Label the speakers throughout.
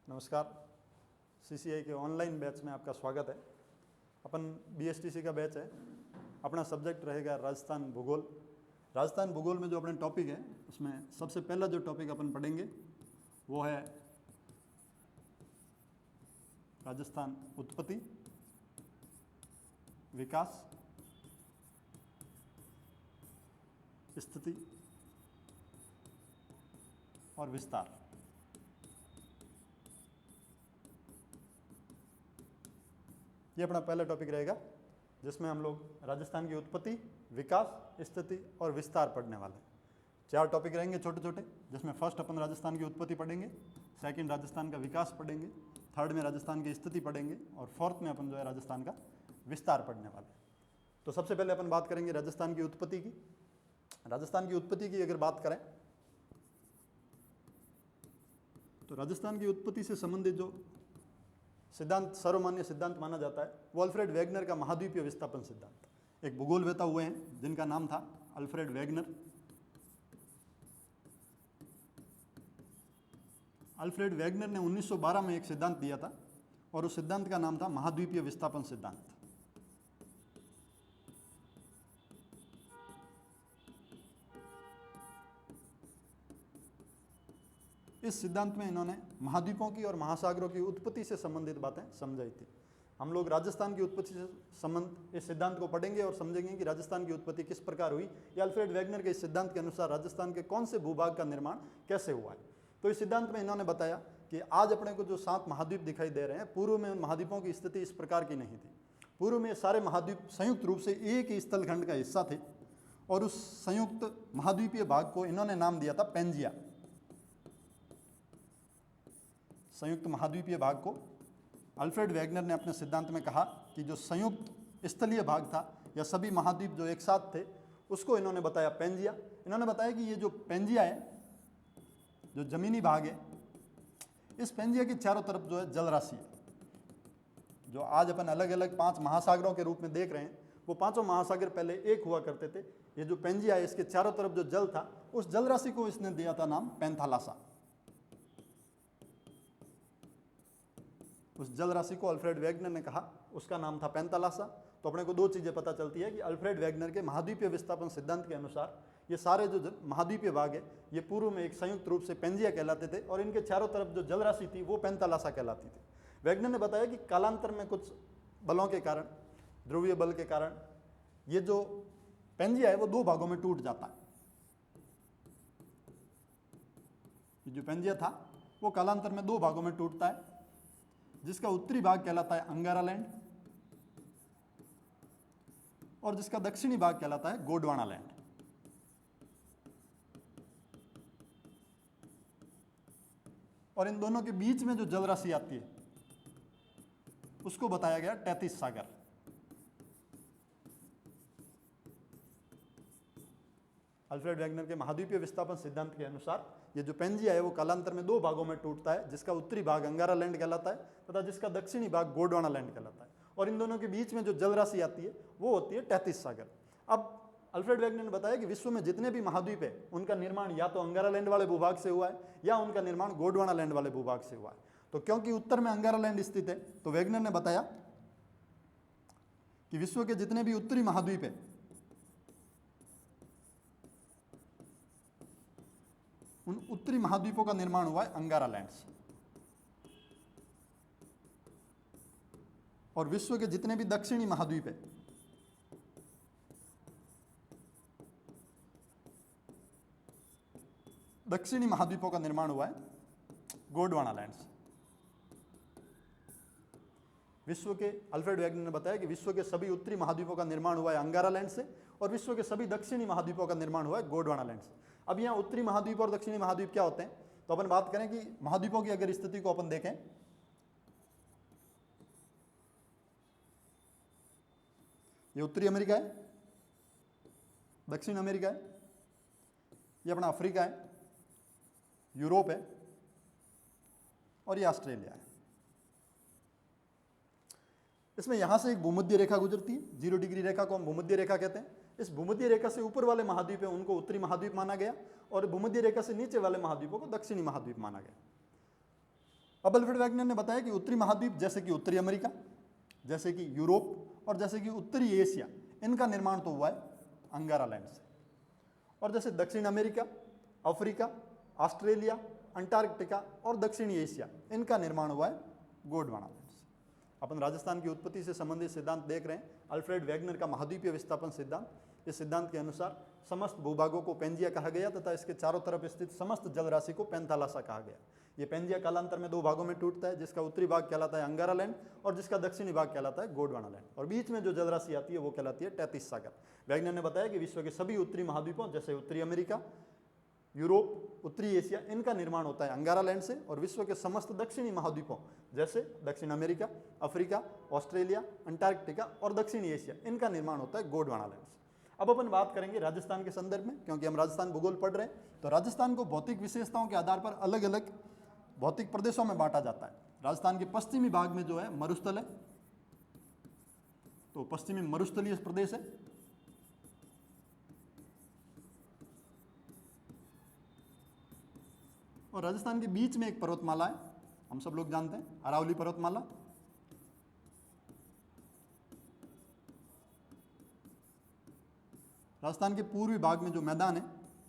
Speaker 1: नमस्कार। सीसीआई के online batch में आपका स्वागत है। अपन बीएसटीसी का बैच है। अपना सब्जेक्ट रहेगा राजस्थान भूगोल। राजस्थान भूगोल में जो अपने टॉपिक है उसमें सबसे पहला जो टॉपिक अपन पढ़ेंगे वो है राजस्थान उत्पत्ति, विकास, स्थिति और विस्तार। ये अपना पहला टॉपिक रहेगा जिसमें हम लोग राजस्थान की उत्पत्ति, विकास, स्थिति और विस्तार पढ़ने वाले हैं। 4 टॉपिक रहेंगे छोटे छोटे, जिसमें फर्स्ट अपन राजस्थान की उत्पत्ति पढ़ेंगे, सेकंड राजस्थान का विकास पढ़ेंगे, थर्ड में राजस्थान की स्थिति पढ़ेंगे और फोर्थ में अपन जो है राजस्थान का विस्तार पढ़ने वाले हैं। तो सबसे पहले अपन बात करेंगे राजस्थान की उत्पत्ति की। राजस्थान की उत्पत्ति की अगर बात करें तो राजस्थान की उत्पत्ति से संबंधित जो सिद्धांत सर्वमान्य सिद्धांत माना जाता है वो अल्फ्रेड वेगनर का महाद्वीपीय विस्थापन सिद्धांत। एक भूगोलवेत्ता हुए हैं जिनका नाम था अल्फ्रेड वेगनर। अल्फ्रेड वेगनर ने 1912 में एक सिद्धांत दिया था और उस सिद्धांत का नाम था महाद्वीपीय विस्थापन सिद्धांत। इस सिद्धांत में इन्होंने महाद्वीपों की और महासागरों की उत्पत्ति से संबंधित बातें समझाई थी। हम लोग राजस्थान की उत्पत्ति से संबंध इस सिद्धांत को पढ़ेंगे और समझेंगे कि राजस्थान की उत्पत्ति किस प्रकार हुई या अल्फ्रेड वेगनर के इस सिद्धांत के अनुसार राजस्थान के कौन से भूभाग का निर्माण कैसे हुआ है। तो इस सिद्धांत में इन्होंने बताया कि आज अपने को जो 7 महाद्वीप दिखाई दे रहे हैं, पूर्व में उन महाद्वीपों की स्थिति इस प्रकार की नहीं थी। पूर्व में सारे महाद्वीप संयुक्त रूप से एक ही स्थलखंड का हिस्सा थे और उस संयुक्त महाद्वीपीय भाग को इन्होंने नाम दिया था पेंजिया। संयुक्त महाद्वीपीय भाग को अल्फ्रेड वेगनर ने अपने सिद्धांत में कहा कि जो संयुक्त स्थलीय भाग था या सभी महाद्वीप जो एक साथ थे उसको इन्होंने बताया पेंजिया। इन्होंने बताया कि ये जो पेंजिया है, जो जमीनी भाग है, इस पेंजिया के चारों तरफ जो है जल राशि है। जो आज अपन अलग अलग 5 महासागरों के रूप में देख रहे हैं वो 5 महासागर पहले एक हुआ करते थे। ये जो पेंजिया है इसके चारों तरफ जो जल था उस जल राशि को इसने दिया था नाम पैंथालासा। उस जल राशि को अल्फ्रेड वेगनर ने कहा, उसका नाम था पैंथालासा। तो अपने को 2 चीज़ें पता चलती है कि अल्फ्रेड वेगनर के महाद्वीपीय विस्थापन सिद्धांत के अनुसार ये सारे जो महाद्वीपीय भाग है ये पूर्व में एक संयुक्त रूप से पेंजिया कहलाते थे और इनके चारों तरफ जो जल राशि थी वो पैंथालासा कहलाती थी। वेगनर ने बताया कि कालांतर में कुछ बलों के कारण, ध्रुवीय बल के कारण ये जो पेंजिया है वो 2 भागों में टूट जाता है। ये जो पेंजिया था वो कालांतर में 2 भागों में टूटता है, जिसका उत्तरी भाग कहलाता है अंगारालैंड और जिसका दक्षिणी भाग कहलाता है गोंडवानालैंड। और इन दोनों के बीच में जो जल राशि आती है उसको बताया गया टैथिस सागर। अल्फ्रेड वेगनर के महाद्वीपीय विस्थापन सिद्धांत के अनुसार ये जो पेंजिया है वो कालांतर में 2 भागों में टूटता है, जिसका उत्तरी भाग अंगारालैंड कहलाता है तथा जिसका दक्षिणी भाग गोंडवानालैंड कहलाता है। और इन दोनों के बीच में जो जल राशि आती है वो होती है टैथिस सागर। अब अल्फ्रेड वेगनर ने बताया कि विश्व में जितने भी महाद्वीप है उनका निर्माण या तो अंगारालैंड वाले भूभाग से हुआ है या उनका निर्माण गोंडवानालैंड वाले भूभाग से हुआ है। तो क्योंकि उत्तर में अंगारालैंड स्थित है तो वेगनर ने बताया कि विश्व के जितने भी उत्तरी महाद्वीप है उन उत्तरी महाद्वीपों का निर्माण हुआ है अंगारालैंड से। और विश्व के जितने भी दक्षिणी महाद्वीप है दक्षिणी महाद्वीपों का निर्माण हुआ है गोंडवानालैंड से। विश्व के अल्फ्रेड वेगनर ने बताया कि विश्व के सभी उत्तरी महाद्वीपों का निर्माण हुआ है अंगारालैंड से और विश्व के सभी दक्षिणी महाद्वीपों का निर्माण हुआ है गोंडवानालैंड से। अब यहाँ उत्तरी महाद्वीप और दक्षिणी महाद्वीप क्या होते हैं, तो अपन बात करें कि महाद्वीपों की अगर स्थिति को अपन देखें, ये उत्तरी अमेरिका है, दक्षिण अमेरिका है, ये अपना अफ्रीका है, यूरोप है और ये ऑस्ट्रेलिया है। इसमें यहां से एक भूमध्य रेखा गुजरती है, 0 डिग्री रेखा को हम भूमध्य रेखा कहते हैं। इस भूमध्य रेखा से ऊपर वाले महाद्वीप है उनको उत्तरी महाद्वीप माना गया और भूमध्य रेखा से नीचे वाले महाद्वीपों को दक्षिणी महाद्वीप माना गया। अब अल्फ्रेड वैगनर ने बताया कि उत्तरी महाद्वीप जैसे कि उत्तरी अमेरिका, जैसे कि यूरोप और जैसे कि उत्तरी एशिया, इनका निर्माण तो हुआ है अंगारा लैंड से, और जैसे दक्षिण अमेरिका, अफ्रीका, ऑस्ट्रेलिया, अंटार्कटिका और दक्षिणी एशिया, इनका निर्माण हुआ है गोंडवाना लैंड से। अपन राजस्थान की उत्पत्ति से संबंधित सिद्धांत देख रहे हैं, अल्फ्रेड वैगनर का महाद्वीपीय विस्थापन सिद्धांत। इस सिद्धांत के अनुसार समस्त भूभागों को पेंजिया कहा गया तथा इसके चारों तरफ स्थित समस्त जलराशि को पेंथालासा कहा गया। ये पेंजिया कालांतर में दो भागों में टूटता है, जिसका उत्तरी भाग कहलाता है अंगारा लैंड और जिसका दक्षिणी भाग कहलाता है गोंडवाना लैंड, और बीच में जो जलराशि आती है वो कहलाती है तैतीस सागर। वैगनर ने बताया कि विश्व के सभी उत्तरी महाद्वीपों जैसे उत्तरी अमेरिका, यूरोप, उत्तरी एशिया, इनका निर्माण होता है अंगारा लैंड से, और विश्व के समस्त दक्षिणी महाद्वीपों जैसे दक्षिण अमेरिका, अफ्रीका, ऑस्ट्रेलिया, अंटार्कटिका और दक्षिणी एशिया, इनका निर्माण होता है गोंडवाना लैंड से। अब अपन बात करेंगे राजस्थान के संदर्भ में, क्योंकि हम राजस्थान भूगोल पढ़ रहे हैं, तो राजस्थान को भौतिक विशेषताओं के आधार पर अलग अलग भौतिक प्रदेशों में बांटा जाता है। राजस्थान के पश्चिमी भाग में जो है मरुस्थल है, तो पश्चिमी मरुस्थलीय प्रदेश है। और राजस्थान के बीच में एक पर्वतमाला है, हम सब लोग जानते हैं, अरावली पर्वतमाला। राजस्थान के पूर्वी भाग में जो मैदान है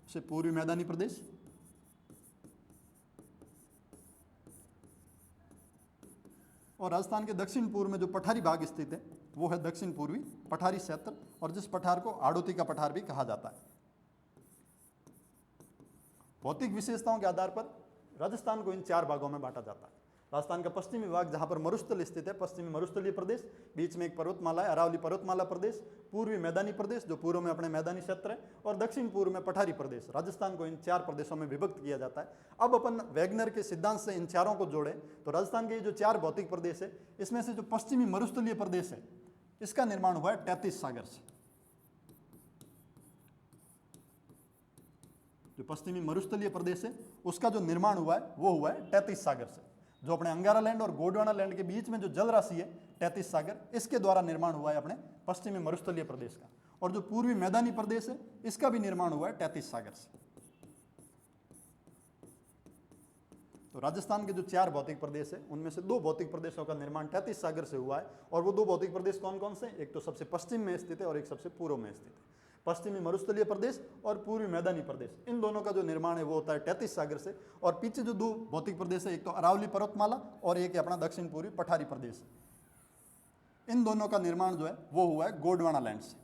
Speaker 1: उसे पूर्वी मैदानी प्रदेश, और राजस्थान के दक्षिण पूर्व में जो पठारी भाग स्थित है वो है दक्षिण पूर्वी पठारी क्षेत्र, और जिस पठार को आड़ोती का पठार भी कहा जाता है। भौतिक विशेषताओं के आधार पर राजस्थान को इन चार भागों में बांटा जाता है। राजस्थान का पश्चिमी भाग जहां पर मरुस्थल स्थित है, पश्चिमी मरुस्थलीय प्रदेश, बीच में एक पर्वतमाला है अरावली पर्वतमाला प्रदेश, पूर्वी मैदानी प्रदेश जो पूर्व में अपने मैदानी क्षेत्र है, और दक्षिण पूर्व में पठारी प्रदेश। राजस्थान को इन चार प्रदेशों में विभक्त किया जाता है। अब अपन वैगनर के सिद्धांत से इन चारों को जोड़े तो राजस्थान के जो चार भौतिक प्रदेश है, इसमें से जो पश्चिमी मरुस्थलीय प्रदेश है इसका निर्माण हुआ है तैतीस सागर से। जो पश्चिमी मरुस्थलीय प्रदेश है उसका जो निर्माण हुआ है वो हुआ है तैतीस सागर से। जो अपने अंगारा लैंड और गोंडवाना लैंड के बीच में जो जल राशि है तैतीस सागर, इसके द्वारा निर्माण हुआ है अपने पश्चिमी मरुस्थलीय प्रदेश का। और जो पूर्वी मैदानी प्रदेश है इसका भी निर्माण हुआ है तैतीस सागर से। तो राजस्थान के जो चार भौतिक प्रदेश है उनमें से दो भौतिक प्रदेशों का निर्माण तैतीस सागर से हुआ है, और वो दो भौतिक प्रदेश कौन कौन से? एक तो सबसे पश्चिम में स्थित है और एक सबसे पूर्व में स्थित है। पश्चिमी मरुस्थलीय प्रदेश और पूर्वी मैदानी प्रदेश, इन दोनों का जो निर्माण है वो होता है तैतीस सागर से। और पीछे जो दो भौतिक प्रदेश है, एक तो अरावली पर्वतमाला और एक है अपना दक्षिण पूर्वी पठारी प्रदेश, इन दोनों का निर्माण जो है वो हुआ है गोंडवाना लैंड से।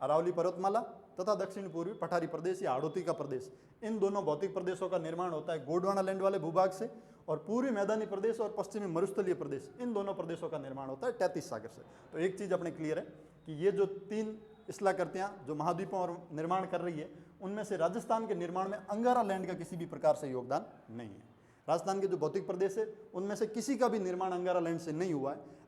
Speaker 1: अरावली पर्वतमाला तथा दक्षिण पूर्वी पठारी प्रदेश या आड़ोती का प्रदेश, इन दोनों भौतिक प्रदेशों का निर्माण होता है गोंडवाना लैंड वाले भूभाग से। और पूर्वी मैदानी प्रदेश और पश्चिमी मरुस्थलीय प्रदेश, इन दोनों प्रदेशों का निर्माण होता है तैतीस सागर से। तो एक चीज अपने क्लियर है कि ये जो तीन इस्लाकृतियां जो महाद्वीपों और निर्माण कर रही है, उनमें से राजस्थान के निर्माण में अंगारा लैंड का किसी भी प्रकार से योगदान नहीं है। राजस्थान के जो भौतिक प्रदेश है उनमें से किसी का भी निर्माण अंगारा लैंड से नहीं हुआ है।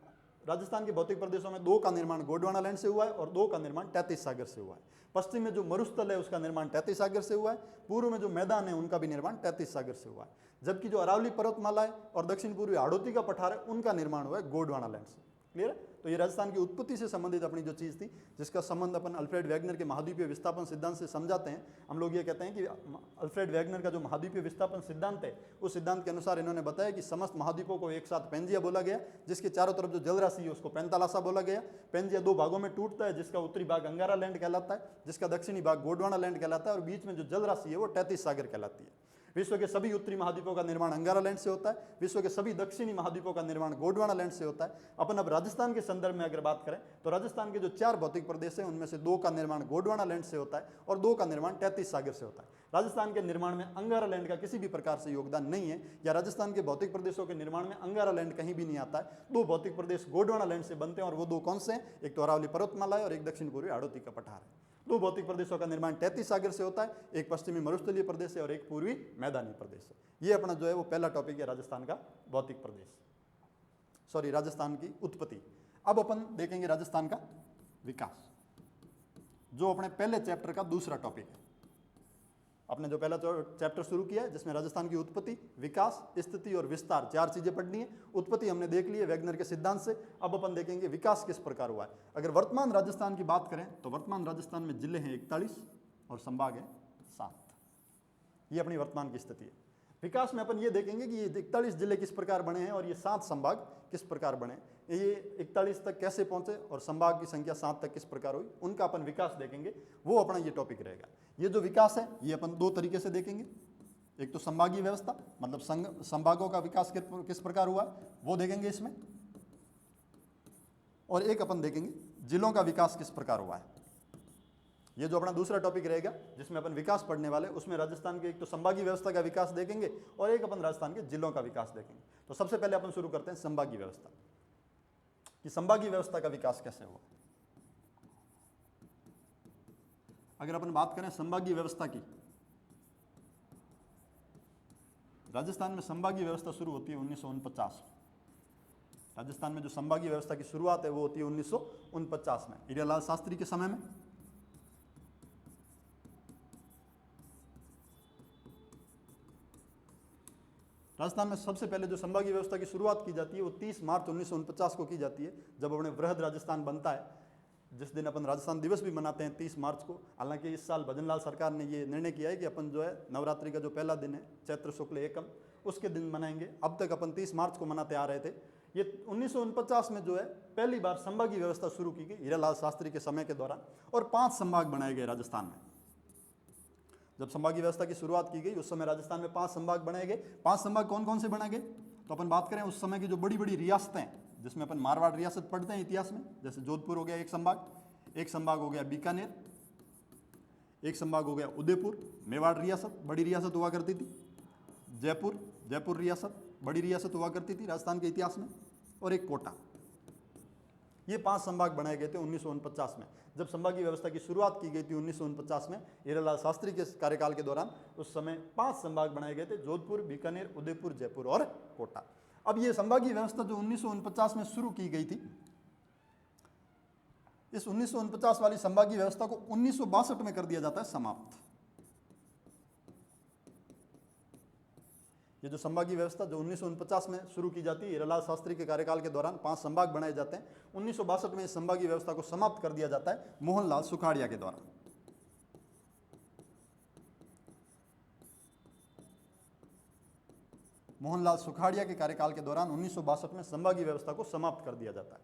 Speaker 1: राजस्थान के भौतिक प्रदेशों में दो का निर्माण गोंडवाना लैंड से हुआ है और दो का निर्माण तैतीस सागर से हुआ है। पश्चिम में जो मरुस्थल है उसका निर्माण तैतीस सागर से हुआ है, पूर्व में जो मैदान है उनका भी निर्माण तैतीस सागर से हुआ है, जबकि जो अरावली पर्वतमाला है और दक्षिण पूर्वी आड़ोती का पठार है उनका निर्माण हुआ है गोंडवाना लैंड से। क्लियर है? तो ये राजस्थान की उत्पत्ति से संबंधित अपनी जो चीज़ थी, जिसका संबंध अपन अल्फ्रेड वैगनर के महाद्वीपीय विस्थापन सिद्धांत से समझाते हैं। हम लोग ये कहते हैं कि अल्फ्रेड वैगनर का जो महाद्वीपीय विस्थापन सिद्धांत है, उस सिद्धांत के अनुसार इन्होंने बताया कि समस्त महाद्वीपों को एक साथ पेंजिया बोला गया, जिसके चारों तरफ जो जल राशि है उसको पेंथालासा बोला गया। पेंजिया दो भागों में टूटता है, जिसका उत्तरी भाग अंगारा लैंड कहलाता है, जिसका दक्षिणी भाग गोंडवाना लैंड कहलाता है, और बीच में जो जल राशि है वो तैतीस सागर कहलाती है। विश्व के सभी उत्तरी महाद्वीपों का निर्माण अंगारा लैंड से होता है, विश्व के सभी दक्षिणी महाद्वीपों का निर्माण गोंडवाना लैंड से होता है। अपन अब राजस्थान के संदर्भ में अगर बात करें तो राजस्थान के जो चार भौतिक प्रदेश हैं उनमें से दो का निर्माण गोंडवाना लैंड से होता है और दो का निर्माण तैतीस सागर से होता है। राजस्थान के निर्माण में अंगारा लैंड का किसी भी प्रकार से योगदान नहीं है, या राजस्थान के भौतिक प्रदेशों के निर्माण में अंगारा लैंड कहीं भी नहीं आता है। दो भौतिक प्रदेश गोंडवाना लैंड से बनते हैं, और वो दो कौन से हैं? एक तो अरावली पर्वतमाला है और एक दक्षिण पूर्वी आड़ोती का पठार है। दो भौतिक प्रदेशों का निर्माण तैतीस सागर से होता है, एक पश्चिमी मरुस्थलीय प्रदेश है और एक पूर्वी मैदानी प्रदेश है। ये अपना जो है वो पहला टॉपिक है राजस्थान का भौतिक प्रदेश, सॉरी राजस्थान की उत्पत्ति। अब अपन देखेंगे राजस्थान का विकास, जो अपने पहले चैप्टर का दूसरा टॉपिक है। आपने जो पहला चैप्टर शुरू किया है जिसमें राजस्थान की उत्पत्ति, विकास, स्थिति और विस्तार, चार चीजें पढ़नी है। उत्पत्ति हमने देख ली है वैगनर के सिद्धांत से। अब अपन देखेंगे विकास किस प्रकार हुआ है। अगर वर्तमान राजस्थान की बात करें तो वर्तमान राजस्थान में जिले हैं 41 और संभाग है 7। ये अपनी वर्तमान की स्थिति है। विकास में अपन ये देखेंगे कि ये 41 जिले किस प्रकार बने हैं और ये 7 संभाग किस प्रकार बने, ये 41 तक कैसे पहुंचे और संभाग की संख्या 7 तक किस प्रकार हुई, उनका अपन विकास देखेंगे, वो अपना ये टॉपिक रहेगा। ये जो विकास है ये अपन 2 तरीके से देखेंगे, एक तो संभागीय व्यवस्था मतलब संभागों का विकास किस प्रकार हुआ वो देखेंगे इसमें, और एक अपन देखेंगे जिलों का विकास किस प्रकार हुआ है। ये जो अपना दूसरा टॉपिक रहेगा जिसमें अपन विकास पढ़ने वाले, उसमें राजस्थान के एक तो संभागीय व्यवस्था का विकास देखेंगे और एक अपन राजस्थान के जिलों का विकास देखेंगे। तो सबसे पहले अपन शुरू करते हैं संभागीय व्यवस्था, कि संभागीय व्यवस्था का विकास कैसे हुआ। अगर अपन बात करें संभागीय व्यवस्था की, राजस्थान में संभागीय व्यवस्था शुरू होती है 1949। राजस्थान में जो संभागीय व्यवस्था की शुरुआत है वो होती है 1949 में, हीरालाल शास्त्री के समय में। राजस्थान में सबसे पहले जो संभागीय व्यवस्था की शुरुआत की जाती है वो 30 मार्च 1949 को की जाती है, जब अपने वृहद राजस्थान बनता है, जिस दिन अपन राजस्थान दिवस भी मनाते हैं 30 मार्च को। हालांकि इस साल भजनलाल सरकार ने ये निर्णय किया है कि अपन जो है नवरात्रि का जो पहला दिन है चैत्र शुक्ल एकम, उसके दिन मनाएंगे। अब तक अपन 30 मार्च को मनाते आ रहे थे। ये 1949 में जो है पहली बार संभागीय व्यवस्था शुरू की गई हीरालाल शास्त्री के समय के दौरान, और 5 संभाग बनाए गए राजस्थान में। जब संभागीय व्यवस्था की शुरुआत की गई उस समय राजस्थान में 5 संभाग बनाए गए। 5 संभाग कौन कौन से बनाए गए, तो अपन बात करें उस समय की जो बड़ी बड़ी रियासतें, जिसमें अपन मारवाड़ रियासत पढ़ते हैं इतिहास में, जैसे जोधपुर हो गया एक संभाग हो गया बीकानेर, एक संभाग हो गया उदयपुर, मेवाड़ रियासत बड़ी रियासत हुआ करती थी, जयपुर रियासत बड़ी रियासत हुआ करती थी राजस्थान के इतिहास में, और एक कोटा। ये 5 संभाग बनाए गए थे 1949 में। जब संभागीय व्यवस्था की शुरुआत की गई थी 1949 में हीरालाल शास्त्री के कार्यकाल के दौरान, उस समय 5 संभाग बनाए गए थे, जोधपुर, बीकानेर, उदयपुर, जयपुर और कोटा। अब ये संभागीय व्यवस्था जो 1949 में शुरू की गई थी, इस 1949 वाली संभागीय व्यवस्था को 1962 में कर दिया जाता है समाप्त। ये जो संभागीय व्यवस्था जो 1949 में शुरू की जाती है हीरालाल शास्त्री के कार्यकाल के दौरान 5 संभाग बनाए जाते हैं, 1962 में इस संभागीय व्यवस्था को समाप्त कर दिया जाता है मोहनलाल सुखाड़िया के द्वारा। मोहनलाल सुखाड़िया के कार्यकाल के दौरान 1962 में संभागीय व्यवस्था को समाप्त कर दिया जाता है।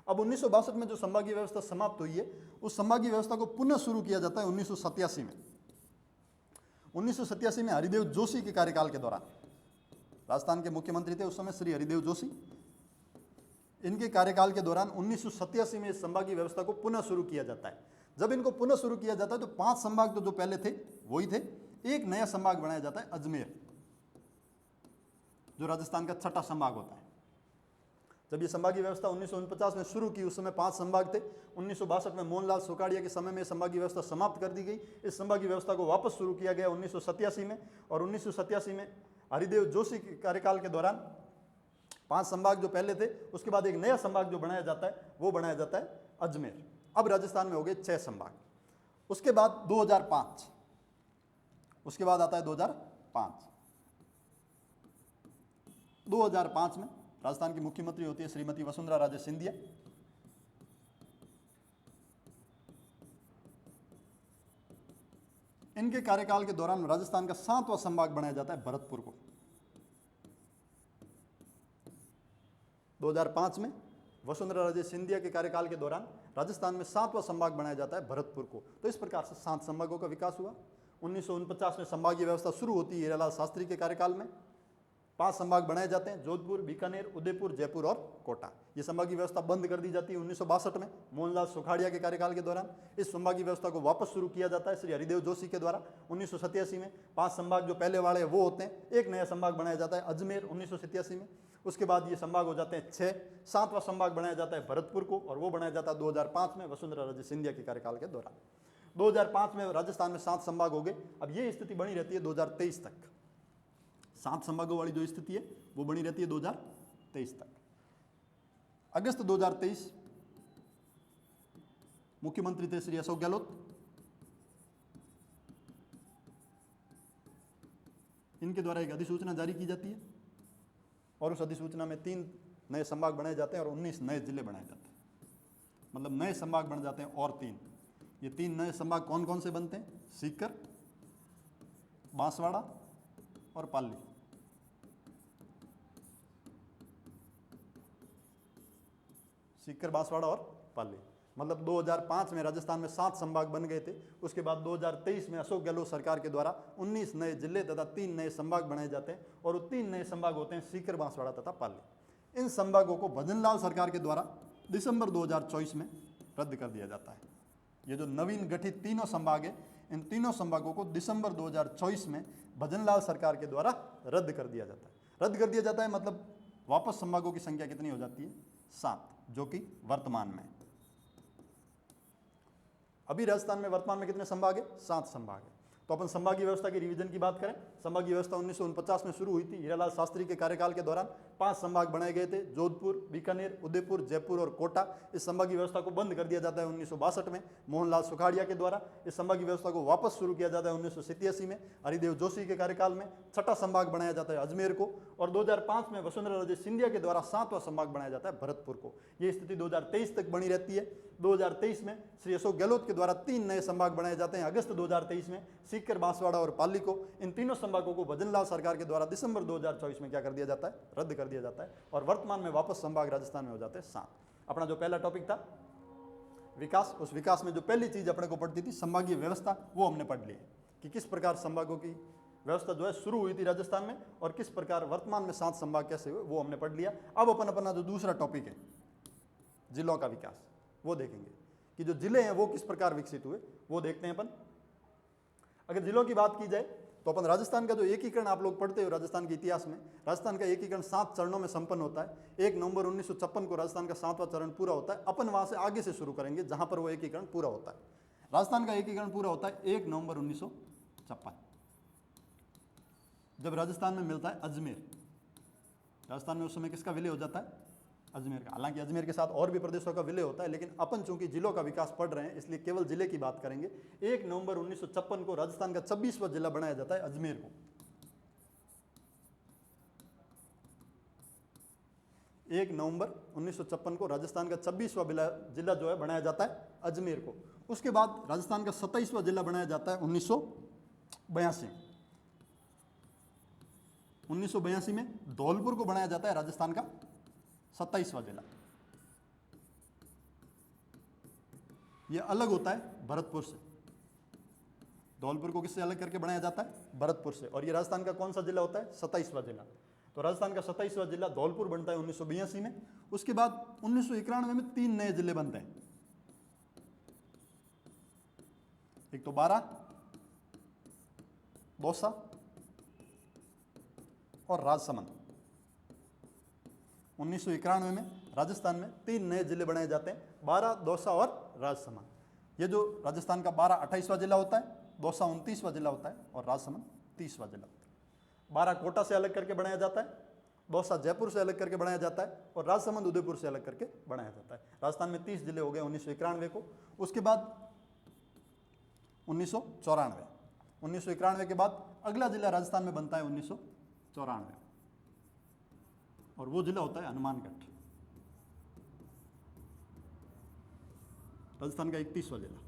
Speaker 1: अब 1962 में जो संभागीय व्यवस्था समाप्त हुई है, उस संभागीय व्यवस्था को पुनः शुरू किया जाता है 1987 में। 1987 में हरिदेव जोशी के कार्यकाल के दौरान, राजस्थान के मुख्यमंत्री थे उस समय श्री हरिदेव जोशी, इनके कार्यकाल के दौरान 1987 में इस संभागीय व्यवस्था को पुनः शुरू किया जाता है। जब इनको पुनः शुरू किया जाता है तो 5 संभाग तो जो पहले थे वही थे, एक नया संभाग बनाया जाता है अजमेर, जो राजस्थान का 6ठा संभाग होता है। जब ये संभागीय व्यवस्था 1949 में शुरू की उस समय 5 संभाग थे। 1962 में मोहनलाल सुखाड़िया के समय में संभागीय व्यवस्था समाप्त कर दी गई। इस संभागीय व्यवस्था को वापस शुरू किया गया 1987 में, और 1987 में हरिदेव जोशी के कार्यकाल के दौरान 5 संभाग जो पहले थे, उसके बाद एक नया संभाग जो बनाया जाता है वो बनाया जाता है अजमेर। अब राजस्थान में हो गए 6 संभाग। उसके बाद 2005, उसके बाद आता है 2005। 2005 में राजस्थान की मुख्यमंत्री होती है श्रीमती वसुंधरा राजे सिंधिया। इनके कार्यकाल के दौरान राजस्थान का 7वां संभाग बनाया जाता है भरतपुर को। 2005 में वसुंधरा राजे सिंधिया के कार्यकाल के दौरान राजस्थान में 7वां संभाग बनाया जाता है भरतपुर को। तो इस प्रकार से 7 संभागों का विकास हुआ। 1949 में संभागीय व्यवस्था शुरू होती है हीरालाल शास्त्री के कार्यकाल में। 5 संभाग बनाए जाते हैं, जोधपुर, बीकानेर, उदयपुर, जयपुर और कोटा। ये संभागीय व्यवस्था बंद कर दी जाती है 1962 में मोहनलाल सुखाड़िया के कार्यकाल के दौरान। इस संभागीय व्यवस्था को वापस शुरू किया जाता है श्री हरिदेव जोशी के द्वारा 1987 में। 5 संभाग जो पहले वाले वो होते हैं, एक नया संभाग बनाया जाता है अजमेर 1987 में। उसके बाद ये संभाग हो जाते हैं 6। 7वां संभाग बनाया जाता है भरतपुर को, और वो बनाया जाता है 2005 में वसुंधरा राजे सिंधिया के कार्यकाल के दौरान। 2005 में राजस्थान में 7 संभाग हो गए। अब ये स्थिति बनी रहती है 2023 तक। 7 संभागों वाली जो स्थिति है वो बनी रहती है 2023 तक। अगस्त 2023 मुख्यमंत्री थे श्री अशोक गहलोत। इनके द्वारा एक अधिसूचना जारी की जाती है, और उस अधिसूचना में 3 नए संभाग बनाए जाते हैं और 19 नए जिले बनाए जाते हैं। मतलब नए संभाग बन जाते हैं और 3। ये 3 नए संभाग कौन कौन से बनते हैं? सीकर, बांसवाड़ा और पाली। सीकर, बांसवाड़ा और पाली। मतलब 2005 में राजस्थान में 7 संभाग बन गए थे। उसके बाद 2023 में अशोक गहलोत सरकार के द्वारा 19 नए जिले तथा 3 नए संभाग बनाए जाते हैं और वो 3 नए संभाग होते हैं सीकर, बांसवाड़ा तथा पाली। इन संभागों को भजनलाल सरकार के द्वारा दिसंबर 2024 में रद्द कर दिया जाता है। ये जो नवीन गठित तीनों संभाग है, इन तीनों संभागों को दिसंबर 2024 में भजनलाल सरकार के द्वारा रद्द कर दिया जाता है। रद्द कर दिया जाता है मतलब वापस संभागों की संख्या कितनी हो जाती है? 7, जो कि वर्तमान में। अभी राजस्थान में वर्तमान में कितने संभाग है? 7 संभाग है। तो अपन संभागीय व्यवस्था की रिवीजन की बात करें, संभागीय व्यवस्था 1949 में शुरू हुई थी। हीरालाल शास्त्री के कार्यकाल के दौरान 5 संभाग बनाए गए थे, जोधपुर, बीकानेर, उदयपुर, जयपुर और कोटा। इस संभागीय व्यवस्था को बंद कर दिया जाता है 1962 में मोहनलाल सुखाड़िया के द्वारा। इस संभागीय व्यवस्था को वापस शुरू किया जाता है 1987 में हरिदेव जोशी के कार्यकाल में। 6ठा संभाग बनाया जाता है अजमेर को और 2005 में वसुंधरा राजे सिंधिया के द्वारा 7वां संभाग बनाया जाता है भरतपुर को। ये स्थिति 2023 तक बनी रहती है। 2023 में श्री अशोक गहलोत के द्वारा 3 नए संभाग बनाए जाते हैं अगस्त 2023 में, सीकर, बांसवाड़ा और पाली को। इन तीनों संभागों को भजनलाल सरकार के द्वारा दिसंबर 2024 में क्या कर दिया जाता है? रद्द कर दिया जाता है और वर्तमान में वापस संभाग राजस्थान में हो जाते हैं 7। अपना जो पहला टॉपिक था विकास, उस विकास में जो पहली चीज अपने को पढ़ती थी संभागीय व्यवस्था, वो हमने पढ़ ली कि किस प्रकार संभागों की व्यवस्था जो है शुरू हुई थी राजस्थान में और किस प्रकार वर्तमान में 7 संभाग कैसे हुए, वो हमने पढ़ लिया। अब अपन अपना जो दूसरा टॉपिक है जिलों का विकास, वो देखेंगे कि जो जिले हैं वो किस प्रकार विकसित हुए, वो देखते हैं अपन। अगर जिलों की बात की जाए तो अपन राजस्थान का जो एकीकरण आप लोग पढ़ते हो राजस्थान के इतिहास में, राजस्थान का एकीकरण 7 चरणों में संपन्न होता है। 1 नवंबर 1956 को राजस्थान का 7वां चरण पूरा होता है। अपन वहां से आगे से शुरू करेंगे जहां पर वो एकीकरण पूरा होता है। राजस्थान का एकीकरण पूरा होता है 1 नवंबर 1956, जब राजस्थान में मिलता है अजमेर। राजस्थान में उस समय किसका विलय हो जाता है? अजमेर का। हालांकि अजमेर के साथ और भी प्रदेशों का विलय होता है, लेकिन अपन चूंकि जिलों का विकास पढ़ रहे हैं इसलिए केवल जिले की बात करेंगे। 1 नवंबर 1956 को राजस्थान का 26वां जिला बनाया जाता है अजमेर को। 1 नवंबर 1956 को राजस्थान का 26वां जिला जो है बनाया जाता है अजमेर को। उसके बाद राजस्थान का 27वां जिला बनाया जाता है 1982। 1982 में धौलपुर को बनाया जाता है राजस्थान का 27वां जिला। यह अलग होता है भरतपुर से। धौलपुर को किससे अलग करके बनाया जाता है? भरतपुर से। और ये राजस्थान का कौन सा जिला होता है? 27वां जिला। तो राजस्थान का 27वां जिला धौलपुर बनता है 1982 में। उसके बाद 1991 में 3 नए जिले बनते हैं। एक तो बारां, दौसा और राजसमंद। 1991 में राजस्थान में 3 नए जिले बनाए जाते हैं, बारां, दौसा और राजसमंद। ये जो राजस्थान का बारां 28वां जिला होता है, दौसा 29वां जिला होता है और राजसमंद 30वां जिला होता है। बारां कोटा से अलग करके बनाया जाता है, दौसा जयपुर से अलग करके बनाया जाता है और राजसमंद उदयपुर से अलग करके बनाया जाता है। राजस्थान में 30 जिले हो गए 1991 को। उसके बाद 1994। 1991 के बाद अगला जिला राजस्थान में बनता है 1994 और वो जिला होता है हनुमानगढ़। राजस्थान का 31वां जिला।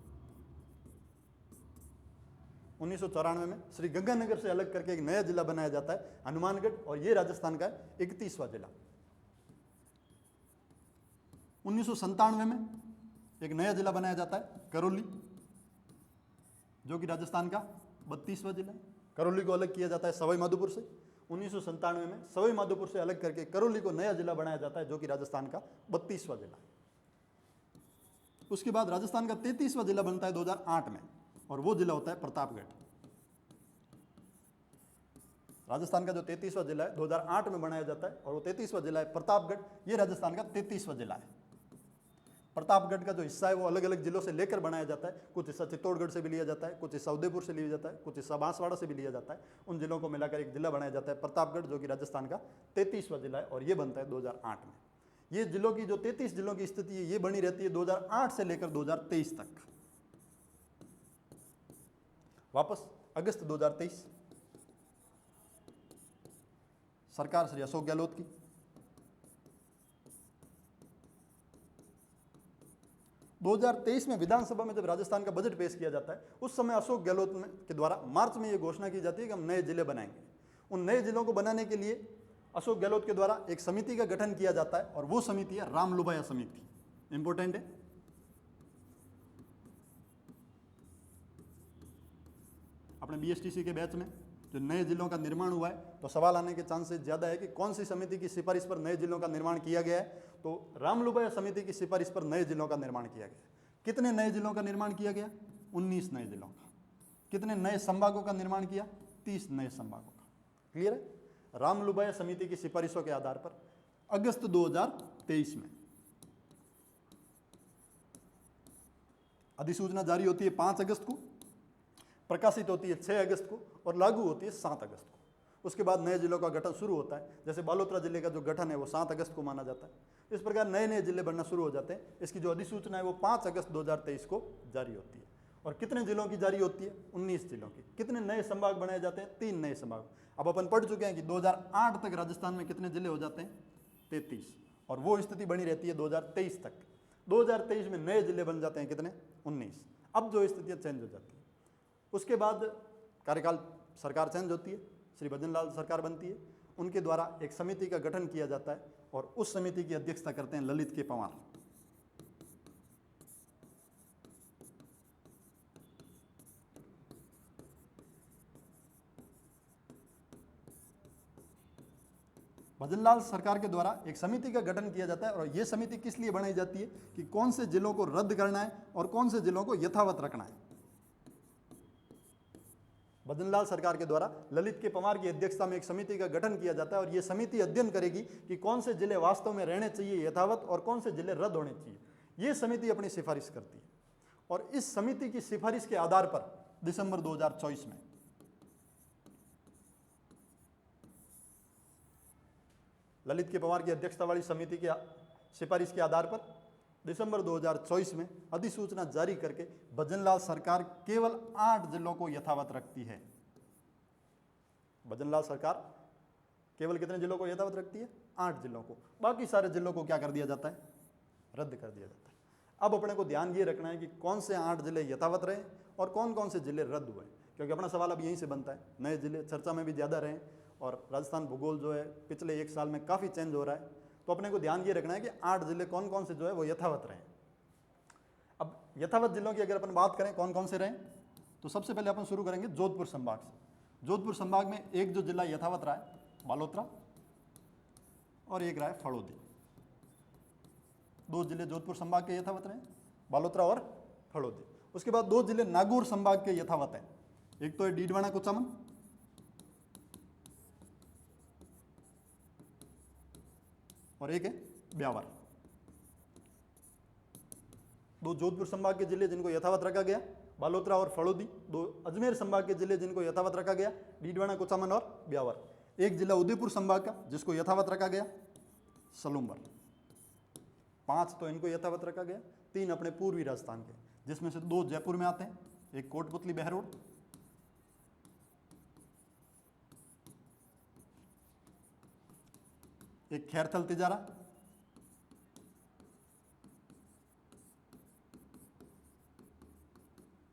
Speaker 1: 1994 में श्री गंगानगर से अलग करके एक नया जिला बनाया जाता है हनुमानगढ़ और ये राजस्थान का 31वां जिला। 1997 में एक नया जिला बनाया जाता है करौली, जो कि राजस्थान का 32वां जिला है। करौली को अलग किया जाता है सवाई माधोपुर से। 1997 में सवाई माधोपुर से अलग करके करौली को नया जिला बनाया जाता है, जो कि राजस्थान का 32वां जिला है। उसके बाद राजस्थान का 33वां जिला बनता है 2008 में और वो जिला होता है प्रतापगढ़। राजस्थान का जो 33वां जिला है 2008 में बनाया जाता है और वो 33वां जिला है प्रतापगढ़। ये राजस्थान का 33वां जिला है। प्रतापगढ़ का जो हिस्सा है वो अलग अलग जिलों से लेकर बनाया जाता है। कुछ हिस्सा चित्तौड़गढ़ से भी लिया जाता है, कुछ हिस्सा उदयपुर से लिया जाता है, कुछ हिस्सा बांसवाड़ा से भी लिया जाता है। उन जिलों को मिलाकर एक जिला बनाया जाता है प्रतापगढ़, जो कि राजस्थान का 33वां जिला है और ये बनता है 2008 में। ये जिलों की जो 33 जिलों की स्थिति है ये बनी रहती है 2008 से लेकर 2023 तक। वापस अगस्त 2023 सरकार श्री अशोक गहलोत की। 2023 में विधानसभा में जब राजस्थान का बजट पेश किया जाता है, उस समय अशोक गहलोत के द्वारा मार्च में ये घोषणा की जाती है कि हम नए जिले बनाएंगे। उन नए जिलों को बनाने के लिए अशोक गहलोत के द्वारा एक समिति का गठन किया जाता है, और वो समिति है रामलुभाया समिति। इंपॉर्टेंट है। अपने बीएसटीसी के बैच में जो नए जिलों का निर्माण हुआ है, तो सवाल आने के चांसेस ज़्यादा है कि कौन सी समिति की सिफारिश पर नए जिलों का निर्माण किया गया है। तो रामलुभाया समिति की सिफारिश पर नए जिलों का निर्माण किया गया। कितने नए जिलों का निर्माण किया गया? 19 नए जिलों का। कितने नए संभागों का निर्माण किया? 30 नए संभागों का। क्लियर है? रामलुभाया समिति की सिफारिशों के आधार पर अगस्त 2023 में अधिसूचना जारी होती है 5 अगस्त को, प्रकाशित होती है 6 अगस्त को और लागू होती है 7 अगस्त को। उसके बाद नए जिलों का गठन शुरू होता है। जैसे बालोतरा जिले का जो गठन है वो 7 अगस्त को माना जाता है। इस प्रकार नए नए जिले बनना शुरू हो जाते हैं। इसकी जो अधिसूचना है वो 5 अगस्त 2023 को जारी होती है। और कितने जिलों की जारी होती है? 19 जिलों की। कितने नए संभाग बनाए जाते हैं? 3 नए संभाग। अब अपन पढ़ चुके हैं कि 2008 तक राजस्थान में कितने जिले हो जाते हैं? 33। और वो स्थिति बनी रहती है 2023 तक। 2023 में नए जिले बन जाते हैं कितने? 19। अब जो स्थितियाँ चेंज हो जाती है, उसके बाद कार्यकाल सरकार चेंज होती है, श्री भजनलाल सरकार बनती है। उनके द्वारा एक समिति का गठन किया जाता है और उस समिति की अध्यक्षता करते हैं ललित के पंवार। भजनलाल सरकार के द्वारा एक समिति का गठन किया जाता है। और यह समिति किस लिए बनाई जाती है कि कौन से जिलों को रद्द करना है और कौन से जिलों को यथावत रखना है। भजनलाल सरकार के द्वारा ललित के पंवार की अध्यक्षता में एक समिति का गठन किया जाता है और यह समिति अध्ययन करेगी कि कौन से जिले वास्तव में रहने चाहिए यथावत और कौन से जिले रद्द होने चाहिए। यह समिति अपनी सिफारिश करती है। और इस समिति की सिफारिश के आधार पर दिसंबर 2024 में ललित के पंवार की अध्यक्षता वाली समिति की सिफारिश के आधार पर दिसंबर 2024 में अधिसूचना जारी करके भजनलाल सरकार केवल 8 जिलों को यथावत रखती है। भजनलाल सरकार केवल कितने जिलों को यथावत रखती है? 8 जिलों को। बाकी सारे जिलों को क्या कर दिया जाता है? रद्द कर दिया जाता है। अब अपने को ध्यान ये रखना है कि कौन से 8 जिले यथावत रहे और कौन कौन से जिले रद्द हुए, क्योंकि अपना सवाल अब यहीं से बनता है। नए जिले चर्चा में भी ज़्यादा रहे और राजस्थान भूगोल जो है पिछले 1 साल में काफ़ी चेंज हो रहा है। तो अपने को ध्यान ये रखना है कि 8 जिले कौन कौन से जो है वो यथावत रहें। अब यथावत जिलों की अगर अपन बात करें कौन कौन से रहें, तो सबसे पहले अपन शुरू करेंगे जोधपुर संभाग से। जोधपुर संभाग में एक जो जिला यथावत रहा है बालोतरा और एक रहा है फड़ौदी। 2 जिले जोधपुर संभाग के यथावत रहे, बालोतरा और फड़ौदी। उसके बाद 2 जिले नागौर संभाग के यथावत हैं। एक तो है डीडवाना कुचामन और एक है ब्यावर। 2 जोधपुर संभाग के जिले जिनको यथावत रखा गया बालोतरा और फड़ौदी। 2 अजमेर संभाग के जिले जिनको यथावत रखा गया डीडवाना कुचामन और ब्यावर। एक जिला उदयपुर संभाग का जिसको यथावत रखा गया सलूम्बर। 5 तो इनको यथावत रखा गया। 3 अपने पूर्वी राजस्थान के, जिसमें से 2 जयपुर में आते हैं, एक कोटपुतली बहरोड, एक खैरथल तिजारा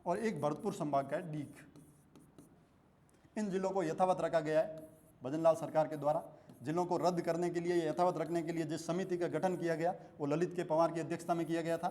Speaker 1: और एक भरतपुर संभाग का है डीक। इन जिलों को यथावत रखा गया है भजनलाल सरकार के द्वारा। जिलों को रद्द करने के लिए, यथावत रखने के लिए जिस समिति का गठन किया गया वो ललित के पंवार की अध्यक्षता में किया गया था।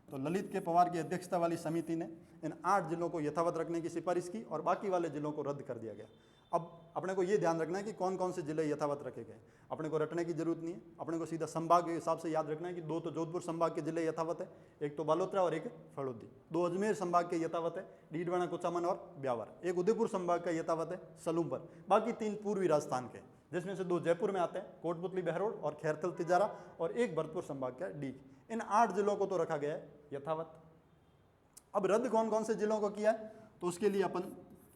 Speaker 1: तो ललित के पंवार की अध्यक्षता वाली समिति ने इन 8 जिलों को यथावत रखने की सिफारिश की और बाकी वाले जिलों को रद्द कर दिया गया। अब अपने को ये ध्यान रखना है कि कौन कौन से जिले यथावत रखे गए। अपने को रटने की जरूरत नहीं है, अपने को सीधा संभाग के हिसाब से याद रखना है कि 2 तो जोधपुर संभाग के जिले यथावत है, एक तो बालोतरा और एक फड़ौदी। 2 अजमेर संभाग के यथावत है डीडवाना कुचामन और ब्यावर। एक उदयपुर संभाग का यथावत है सलूम्बर। बाकी 3 पूर्वी राजस्थान के, जिसमें से 2 जयपुर में आते हैं कोटपुतली बहरोड और खैरथल तिजारा और एक भरतपुर संभाग का डीक। इन 8 जिलों को तो रखा गया है यथावत। अब रद्द कौन कौन से जिलों को किया है, तो उसके लिए अपन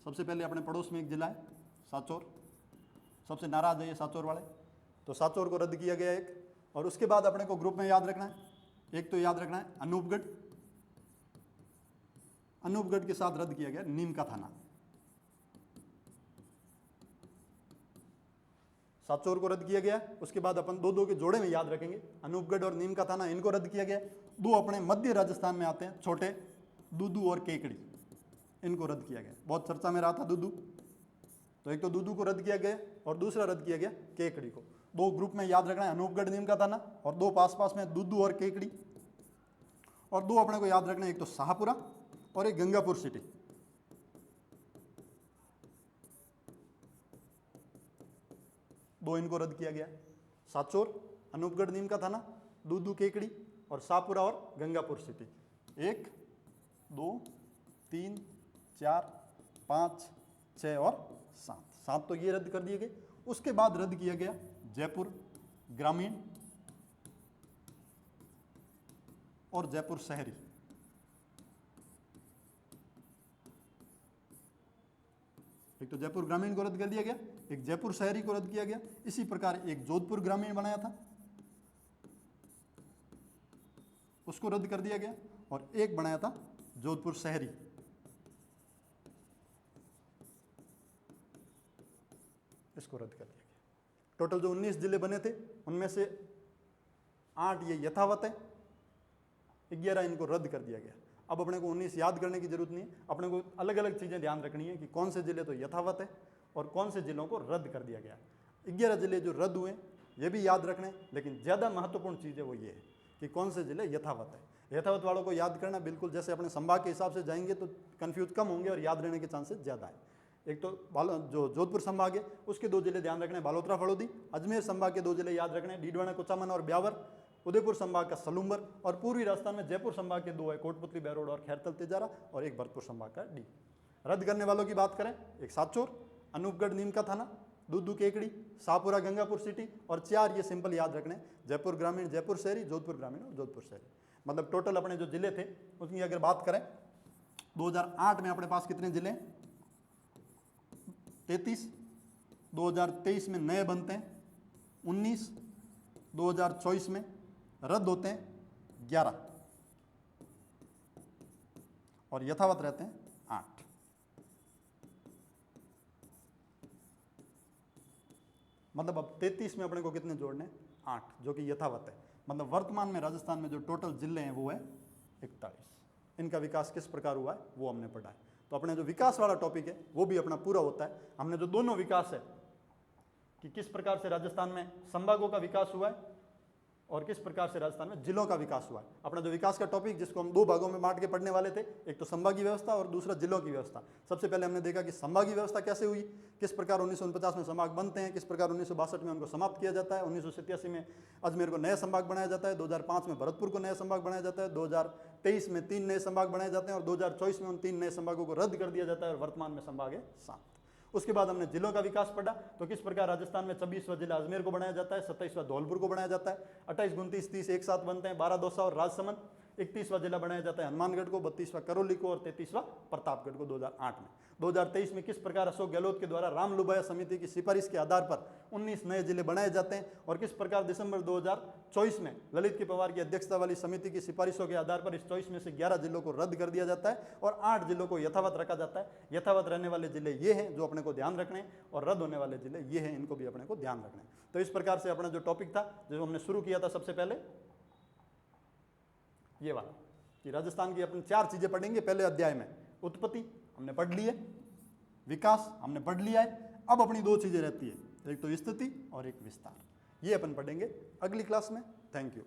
Speaker 1: सबसे पहले अपने पड़ोस में एक जिला है सांचौर। सबसे नाराज है ये सांचौर वाले, तो सांचौर को रद्द किया गया एक। और उसके बाद अपने को ग्रुप में याद रखना है, एक तो याद रखना है अनूपगढ़। अनूपगढ़ के साथ रद्द किया गया नीम का थाना। सांचौर को रद्द किया गया। उसके बाद अपन 2-2 के जोड़े में याद रखेंगे, अनूपगढ़ और नीम का थाना, इनको रद्द किया गया। दो अपने मध्य राजस्थान में आते हैं छोटे, दूदू और केकड़ी, इनको रद्द किया गया। बहुत चर्चा में रहा था दूदू, तो एक तो दूदू को रद्द किया गया और दूसरा रद्द किया गया केकड़ी को। दो ग्रुप में याद रखना है, अनूपगढ़ नीम का थाना, और दो पास पास में दूदू और केकड़ी, और दो अपने को याद रखना है, एक तो शाहपुरा और एक गंगापुर सिटी। दो इनको रद्द किया गया, साचोर, अनूपगढ़ नीम का थाना, दूदू केकड़ी, और शाहपुरा और गंगापुर सिटी। 1 2 3 4 5 6 और 7 तो ये रद्द कर दिए गए। उसके बाद रद्द किया गया जयपुर ग्रामीण और जयपुर शहरी। एक तो जयपुर ग्रामीण को रद्द कर दिया गया, एक जयपुर शहरी को रद्द किया गया। इसी प्रकार एक जोधपुर ग्रामीण बनाया था, उसको रद्द कर दिया गया, और एक बनाया था जोधपुर शहरी, इसको रद्द कर दिया गया। टोटल जो 19 जिले बने थे उनमें से 8 ये यथावत है, 11 इनको रद्द कर दिया गया। अब अपने को 19 याद करने की जरूरत नहीं है, अपने को अलग अलग चीजें ध्यान रखनी है कि कौन से जिले तो यथावत है और कौन से जिलों को रद्द कर दिया गया। 11 जिले जो रद्द हुए ये भी याद रखने, लेकिन ज्यादा महत्वपूर्ण चीज है वो ये है कि कौन से जिले यथावत है। यथावत वालों को याद करना बिल्कुल जैसे अपने संभाग के हिसाब से जाएंगे तो कंफ्यूज कम होंगे और याद रहने के चांसेस ज्यादा है। एक तो जो जोधपुर संभाग है उसके 2 जिले ध्यान रखने, बालोतरा फड़ौदी। अजमेर संभाग के 2 जिले याद रखने, डीडवाना कुचामन और ब्यावर। उदयपुर संभाग का सलूम्बर, और पूर्वी राजस्थान में जयपुर संभाग के 2 है, कोटपुतली बहरोड और खैरतल तिजारा, और एक भरतपुर संभाग का डी। रद्द करने वालों की बात करें, एक सातचोर, अनूपगढ़ नीम का थाना, दूदू केकड़ी, शाहपुरा गंगापुर सिटी, और 4 ये सिंपल याद रखने, जयपुर ग्रामीण, जयपुर शहरी, जोधपुर ग्रामीण और जोधपुर शहरी। मतलब टोटल अपने जो जिले थे उसकी अगर बात करें 2008 में अपने पास कितने जिले? 33। 2023 में नए बनते हैं 19, 2024 में रद्द होते हैं 11 और यथावत रहते हैं 8। मतलब अब 33 में अपने को कितने जोड़ने हैं? 8, जो कि यथावत है। मतलब वर्तमान में राजस्थान में जो टोटल जिले हैं वो है 41। इनका विकास किस प्रकार हुआ है वो हमने पढ़ा है। तो अपने जो विकास वाला टॉपिक है वो भी अपना पूरा होता है। हमने जो दोनों विकास है कि किस प्रकार से राजस्थान में संभागों का विकास हुआ है और किस प्रकार से राजस्थान में जिलों का विकास हुआ है। अपना जो विकास का टॉपिक जिसको हम 2 भागों में बांट के पढ़ने वाले थे, एक तो संभागीय व्यवस्था और दूसरा जिलों की व्यवस्था। सबसे पहले हमने देखा कि संभागीय व्यवस्था कैसे हुई, किस प्रकार 1949 में संभाग बनते हैं, किस प्रकार 1962 में उनको समाप्त किया जाता है, 1987 में अजमेर को नया संभाग बनाया जाता है, 2005 में भरतपुर को नया संभाग बनाया जाता है, 2023 में 3 नए संभाग बनाए जाते हैं और 2024 में उन 3 नए संभागों को रद्द कर दिया जाता है और वर्तमान में संभाग है 7। उसके बाद हमने जिलों का विकास पढ़ा, तो किस प्रकार राजस्थान में 26वां जिला अजमेर को बनाया जाता है, 27वां धौलपुर को बनाया जाता है, 28, 29, 30 एक साथ बनते हैं, 12 दौसा और राजसमंद। 31वां जिला बनाया जाता है हनुमानगढ़ को, 32वां करौली को और 33वां प्रतापगढ़ को 2008 में। 2023 में किस प्रकार अशोक गहलोत के द्वारा राम लुबाया समिति की सिफारिश के आधार पर 19 नए जिले बनाए जाते हैं और किस प्रकार दिसंबर 2024 में ललित के पवार की अध्यक्षता वाली समिति की सिफारिशों के आधार पर इस 24 में से 11 जिलों को रद्द कर दिया जाता है और 8 जिलों को यथावत रखा जाता है। यथावत रहने वाले जिले ये हैं जो अपने को ध्यान रखने, और रद्द होने वाले जिले ये हैं, इनको भी अपने को ध्यान रखना है। तो इस प्रकार से अपना जो टॉपिक था, जो हमने शुरू किया था सबसे पहले ये वाला कि राजस्थान की अपनी 4 चीजें पढ़ेंगे पहले अध्याय में। उत्पत्ति हमने पढ़ ली है, विकास हमने पढ़ लिया है, अब अपनी 2 चीजें रहती है, एक तो स्थिति और एक विस्तार। ये अपन पढ़ेंगे अगली क्लास में। Thank you.